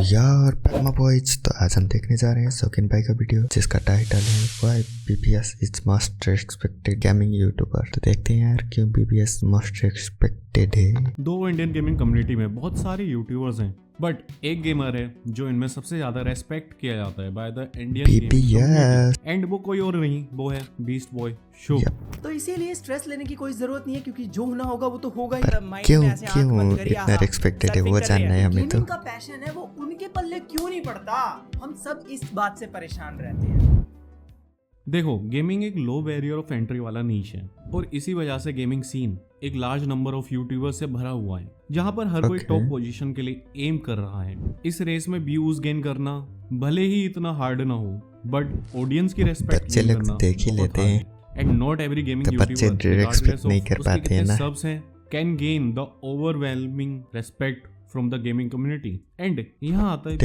यार पैमा बॉयज, तो आज हम देखने जा रहे हैं शौकीन भाई का वीडियो जिसका टाइटल है why BBS is most respected gaming YouTuber. तो देखते हैं यार क्यों बीबीएस मोस्ट रिस्पेक्टेड है। दो इंडियन गेमिंग कम्युनिटी में बहुत सारे यूट्यूबर्स हैं, बट एक गेमर है जो इनमें सबसे ज्यादा रेस्पेक्ट किया जाता है by the Indian BBS, and वो कोई और नहीं, वो है बीस्ट बॉय शुभ। तो इसीलिए स्ट्रेस लेने की कोई जरूरत नहीं है, क्योंकि जो होना होगा वो तो होगा ही। क्यों इतना रिस्पेक्टेड है वो जानना है हमें। तो का पैशन है, वो उनके पल्ले क्यों नहीं पड़ता? हम सब इस बात से परेशान रहते हैं। देखो, गेमिंग एक लो बैरियर ऑफ एंट्री वाला नीश है और इसी वजह से गेमिंग सीन एक लार्ज नंबर ऑफ यूट्यूबर्स से भरा हुआ है, जहां पर हर कोई टॉप पोजीशन के लिए एम कर रहा है। इस रेस में व्यूज गेन करना भले ही इतना हार्ड ना हो, बट ऑडियंस की रेस्पेक्ट करना देख ही लेते हैं। And not every gaming YouTuber नहीं कर पाते हैं ना, सबस हैं can gain the overwhelming respect from the gaming community. And यहाँ आता है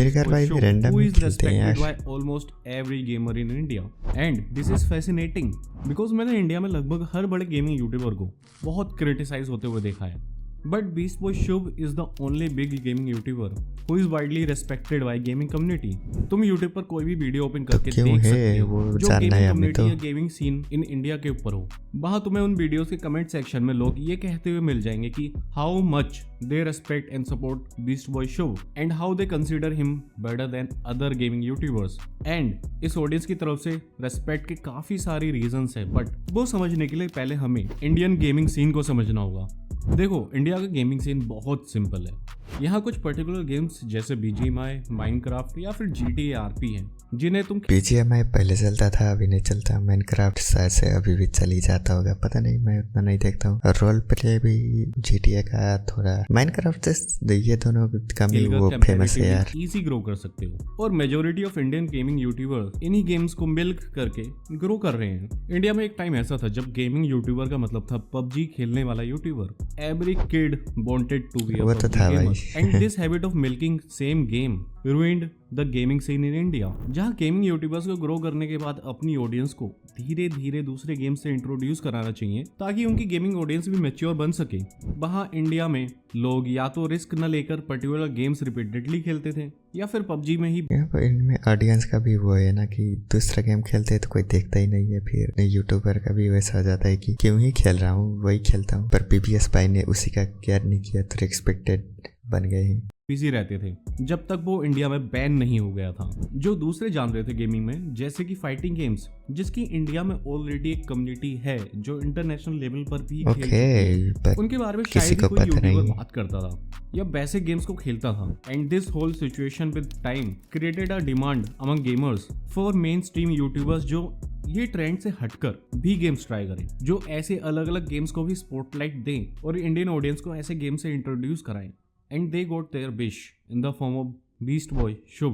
who is respected by almost every gamer in India. And this is fascinating because मैंने इंडिया में लगभग हर बड़े गेमिंग यूट्यूबर को बहुत क्रिटिसाइज होते हुए देखा है, but Beast Boy Shubh is the only big gaming YouTuber who is widely respected by gaming community. तुम यूट्यूब पर कोई भी वीडियो ओपन करके देख सकते हो जो गेमिंग कम्युनिटी या गेमिंग सीन इन इंडिया के ऊपर हो। वहां तुम्हें उन वीडियोस के कमेंट सेक्शन में लोग ये कहते हुए मिल जाएंगे कि how much they respect and support beast Boy Shubh and how they consider him better than other gaming YouTubers. And इस ऑडियंस की तरफ से रेस्पेक्ट के काफी सारी रीजंस है, बट वो समझने के लिए पहले हमें इंडियन गेमिंग सीन को समझना होगा। देखो, इंडिया का गेमिंग सीन बहुत सिंपल है। यहाँ कुछ पर्टिकुलर गेम्स जैसे BGMI, माइनक्राफ्ट या फिर GTA RP हैं, जिन्हें तुम BGMI पहले चलता था, अभी नहीं चलता। माइनक्राफ्ट शायद से अभी भी चल ही जाता होगा, पता नहीं, मैं उतना नहीं देखता हूँ। रोल प्ले भी GTA का थोड़ा, माइनक्राफ्ट से ये दोनों कम ही वो फेमस है यार। इजी ग्रो कर सकते हो और majority of Indian gaming YouTubers इन्हीं गेम्स को मिल्क करके ग्रो कर रहे हैं। इंडिया में एक टाइम ऐसा था जब गेमिंग यूट्यूबर का मतलब था PUBG खेलने वाला YouTuber. Every kid wanted to be a PUBG gamer and this habit of milking same game ruined the gaming scene in India, जहाँ गेमिंग यूट्यूबर्स को ग्रो करने के बाद अपनी ऑडियंस को धीरे धीरे दूसरे गेम से इंट्रोड्यूस कराना चाहिए ताकि उनकी गेमिंग ऑडियंस भी मैच्योर बन सके। वहाँ इंडिया में लोग या तो रिस्क न लेकर पर्टिकुलर गेम्स रिपीटेडली खेलते थे या फिर PUBG में ही। इनमें ऑडियंस का भी वो है ना कि दूसरा गेम खेलते हैं तो कोई देखता ही नहीं है, फिर यूट्यूबर का भी वैसा हो जाता है कि क्यों ही खेल रहा हूँ, वही खेलता हूँ। पर BBS भाई ने उसी का केयर नहीं किया तो एक्सपेक्टेड बन गए हैं। बिजी रहते थे जब तक वो इंडिया में बैन नहीं हो गया था। जो दूसरे जान रहे थे गेमिंग में, जैसे कि फाइटिंग गेम्स, जिसकी इंडिया में ऑलरेडी एक कम्युनिटी है जो इंटरनेशनल लेवल पर भी खेलती, उनके बारे में शायद कोई यूट्यूबर बात करता था या वैसे गेम्स को खेलता था। And this whole situation with time created a demand among gamers for mainstream YouTubers जो ये ट्रेंड से हटकर भी गेम्स ट्राई करें, जो ऐसे अलग अलग गेम्स को भी स्पॉटलाइट दें और इंडियन ऑडियंस को ऐसे गेम से इंट्रोड्यूस कराएं। And they got their wish in the form of Beast Boy Shubh,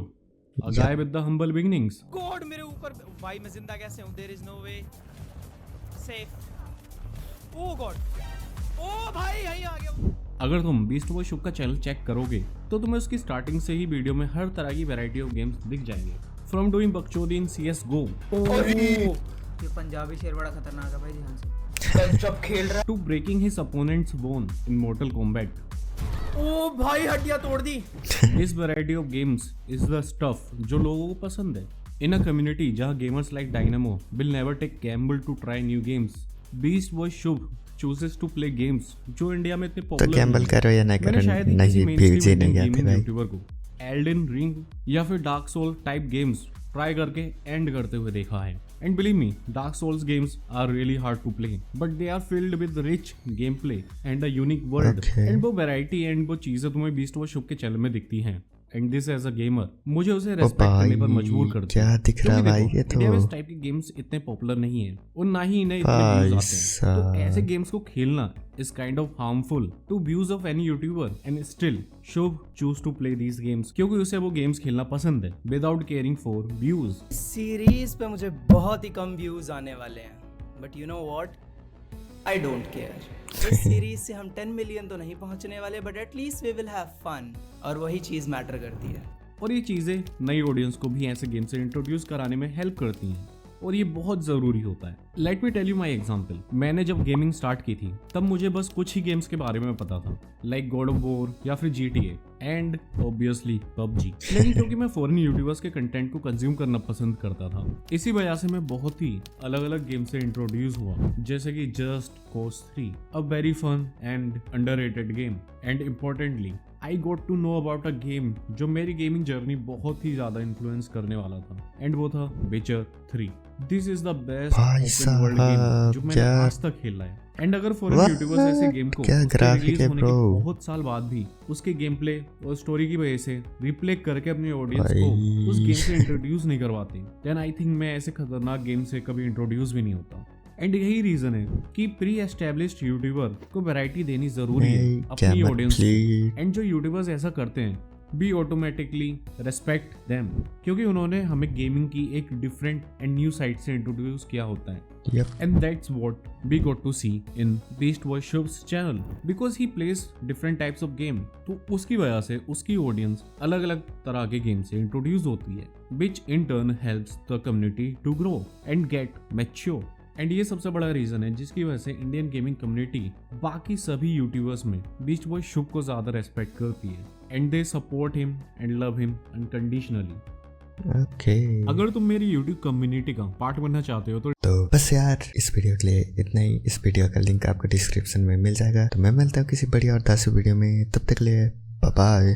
a guy with the humble beginnings. God मेरे ऊपर, भाई मैं जिंदा कैसे हूँ? There is no way. Safe. Oh God. Oh भाई यहीं आ गया। अगर तुम बीस्ट बॉय शुभ का चैनल चेक करोगे तो तुम्हें उसकी स्टार्टिंग से ही वीडियो में हर तरह की वैरायटी ऑफ गेम्स दिख जाएंगे। From doing बकचोदी in CS:GO, ये पंजाबी शेर बड़ा खतरनाक है भाई, ध्यान से जब खेल रहा है, to breaking his opponent's bone in Mortal Kombat. ओ भाई हड्डियां तोड़ दी। This variety of games is the stuff जो लोगों को पसंद है। In a community जहाँ gamers like Dynamo will never take gamble to try new games, Beast Boy Shubh chooses to play games जो इंडिया में इतने पॉपुलर। तो गैम्बल करो या ना करो, नहीं PUBG नहीं आते भाई। यूट्यूबर को Elden Ring या फिर Dark Souls type games try करके एंड करते हुए देखा है। And believe me, Dark Souls games are really hard to play, but they are filled with rich gameplay and a unique world. And वो variety and वो चीजें तुम्हें beast Boy शुभ के चैनल में दिखती हैं। And this as a gamer, मुझे उसे रेस्पेक्ट करने पर मजबूर कर दिया। क्या दिख रहा भाई ये तो। इंडिया में इस टाइप के गेम्स इतने पॉपुलर नहीं है और ना ही इन्हें इतने व्यूज आते हैं। तो ऐसे गेम्स को खेलना is kind of harmful to views of any YouTuber, and still Shubh choose to play these games क्योंकि उसे वो गेम्स खेलना पसंद है without caring for views। Series पे मुझे बहुत ही कम व्यूज आने वाले हैं, but you know what? I don't care। इस सीरीज से हम 10 मिलियन तो नहीं पहुंचने वाले, but at least we will have fun, और वही चीज मैटर करती है। और ये चीजें नई ऑडियंस को भी ऐसे गेम से इंट्रोड्यूस कराने में हेल्प करती हैं और ये बहुत जरूरी होता है। Let me tell you my example. मैंने जब गेमिंग स्टार्ट की थी तब मुझे बस कुछ ही गेम्स के बारे में पता था, लाइक गॉड ऑफ वॉर या फिर GTA। And obviously PUBG। लेकिन क्योंकि मैं फॉरेन यूट्यूबर्स के कंटेंट को कंज्यूम करना पसंद करता था, इसी वजह से मैं बहुत ही अलग अलग गेम से इंट्रोड्यूस हुआ, जैसे कि Just Cause 3, a very fun and underrated game. And importantly I got to know about a game जो मेरी गेमिंग जर्नी बहुत ही ज्यादा इन्फ्लुएंस करने वाला था, एंड वो था विचर 3। This is the best open world game जो मैंने आज तक खेला है। एंड अगर फॉरेन यूट्यूबर्स ऐसे गेम को रिलीज होने के बहुत साल बाद भी उसके गेम प्ले और स्टोरी की वजह से रिप्ले करके अपने ऑडियंस को उस गेम से इंट्रोड्यूस नहीं करवाते, देन आई थिंक मैं ऐसे खतरनाक गेम से कभी इंट्रोड्यूस भी नहीं होता। एंड यही रीजन है कि प्री एस्टेब्लिश्ड यूट्यूबर को वैरायटी देनी जरूरी है अपनी ऑडियंस को। एंड जो यूट्यूबर्स ऐसा करते हैं वी ऑटोमेटिकली रेस्पेक्ट देम, क्योंकि उन्होंने हमें गेमिंग की एक डिफरेंट एंड न्यू साइड से इंट्रोड्यूस किया होता है। And that's what we got to see in Beast Boy Shub's channel because he plays different types of game। तो उसकी वजह से उसकी ऑडियंस अलग अलग तरह के गेम से इंट्रोड्यूस होती है, which in turn helps the community to grow and get mature। And ये सबसे बड़ा रीजन है जिसकी वजह से इंडियन गेमिंग कम्युनिटी बाकी सभी यूट्यूबर्स में बीस्ट बॉय शुभ को ज्यादा रेस्पेक्ट करती है, and they support him and love him unconditionally. अगर तुम मेरी यूट्यूब कम्युनिटी का पार्ट बनना चाहते हो तो बस यार इस वीडियो के लिए इतना ही। इस वीडियो का लिंक आपको डिस्क्रिप्शन में मिल जाएगा। तो मैं मिलता हूँ किसी बढ़िया और दासू वीडियो में, तब तक के लिए बाय बाय।